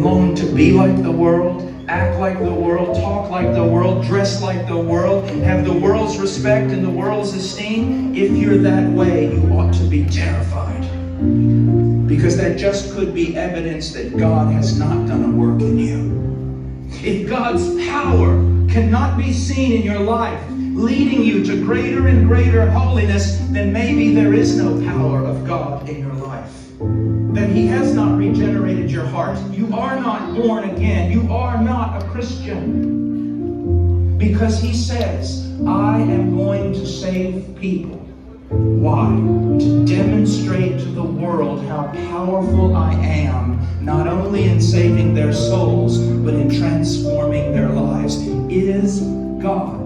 long to be like the world, act like the world, talk like the world, dress like the world, have the world's respect and the world's esteem, if you're that way, you ought to be terrified. Because that just could be evidence that God has not done a work in you. If God's power cannot be seen in your life, leading you to greater and greater holiness, then maybe there is no power of God in your life. Then He has not regenerated your heart. You are not born again. You are not a Christian. Because He says, I am going to save people. Why? To demonstrate to the world how powerful I am, not only in saving their souls, but in transforming their lives. Is God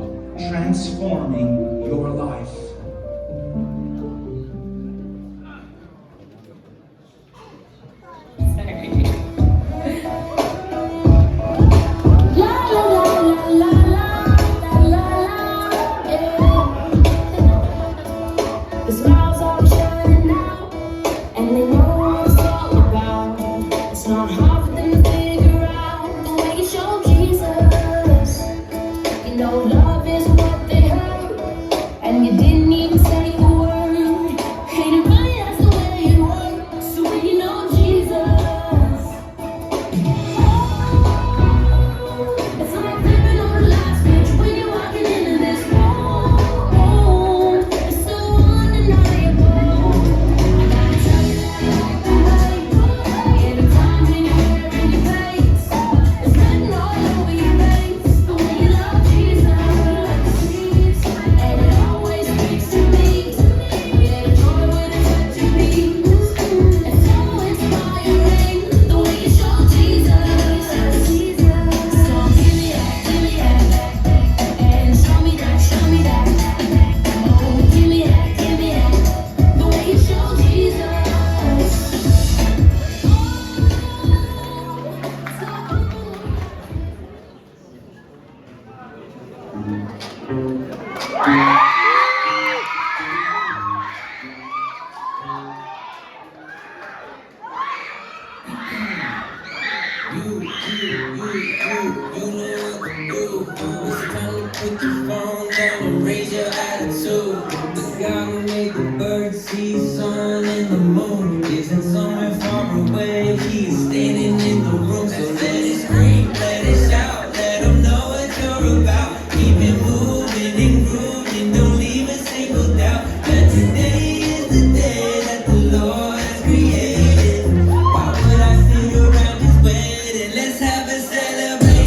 transforming your life? Love is what they heard, and you didn't even say the word. Ain't it funny, that's the way it works. So when you know Jesus, it's like flipping on the light switch when you're walking into this room. It's so undeniable. I gotta tell you that I like the way every time when you're wearing your face, it's written all over your face. The way you love Jesus, and it always speaks to me. Yeah, the joy with a touch of peace. It's so inspiring, the way you show Jesus. So give me that, and show me that. Oh, give me that, the way you show Jesus. Put your phone down and raise your attitude. The God who made the birds, seas, sun, and the moon isn't somewhere far away. He's standing in the room, so let it scream, let it shout, let him know what you're about. Keep it moving and grooving, don't leave a single doubt that today is the day that the Lord has created. Why would I sit around just waiting? Let's have a celebration.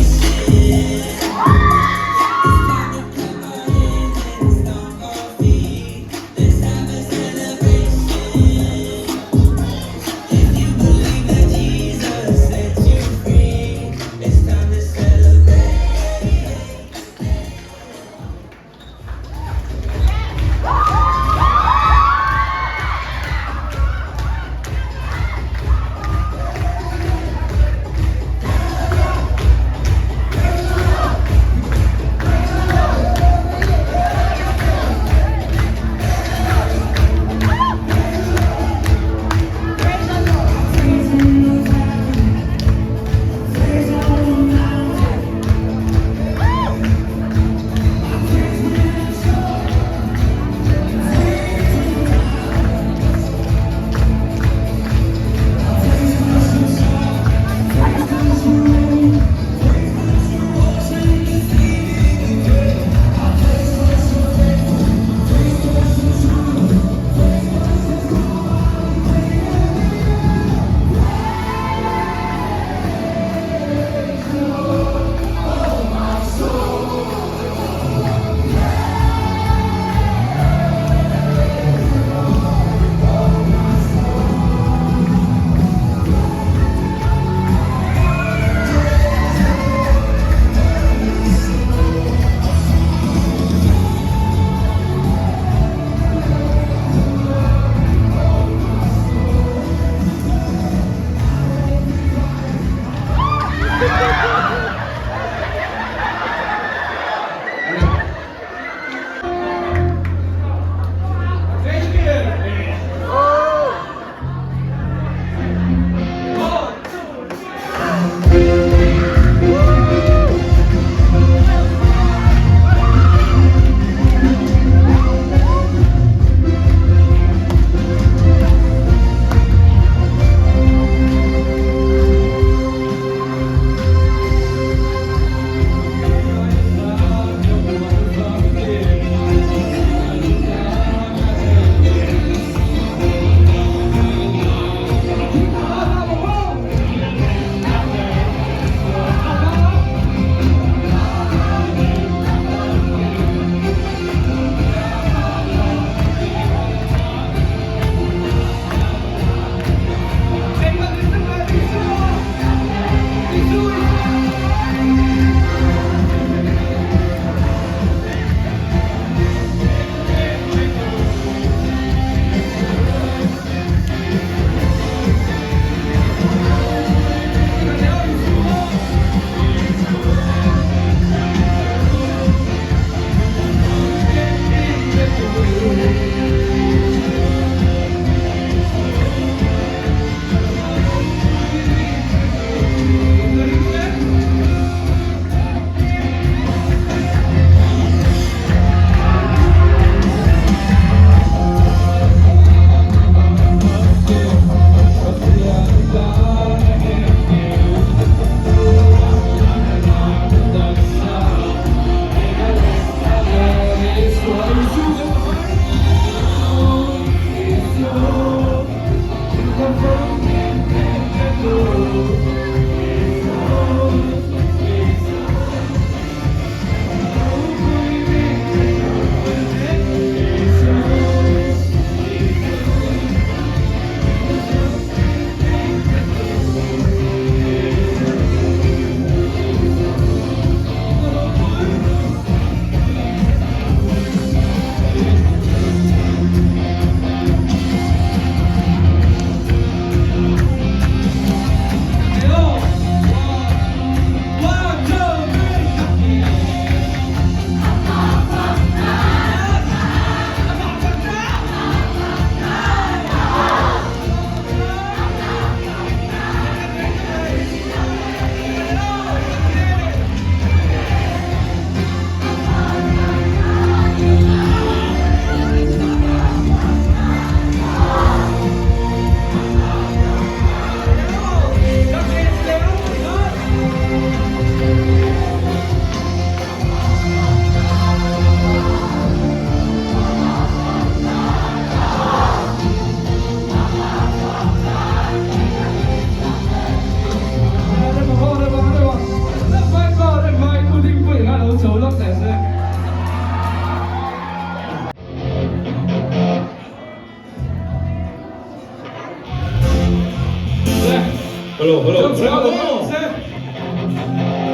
브라보!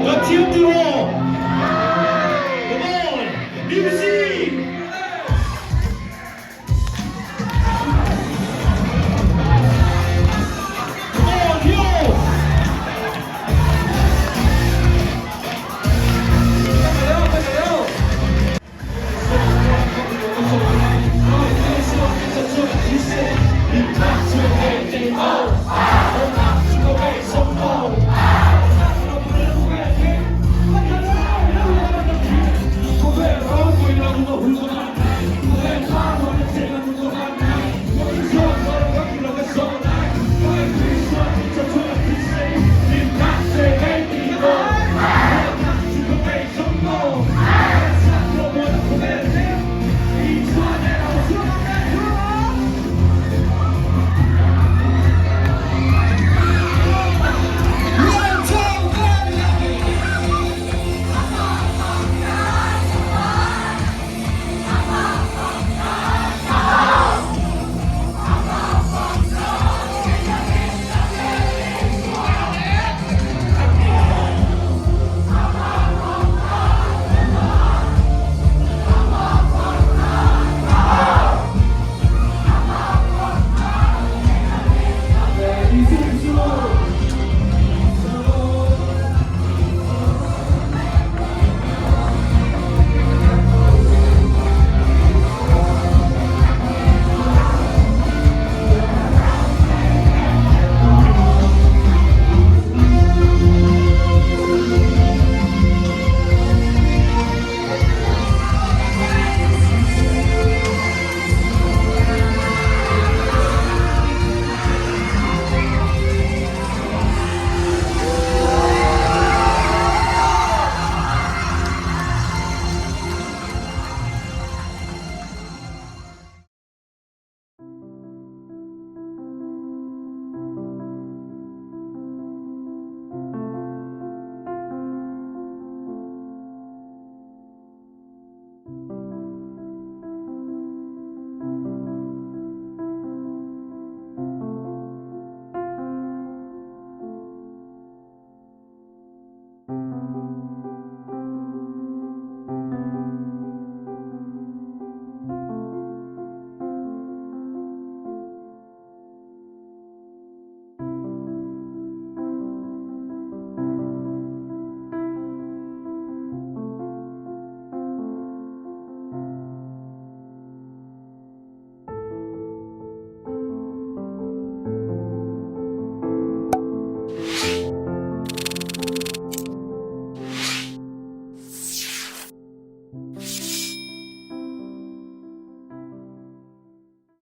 자, 팀 들어! Come on! 립싱!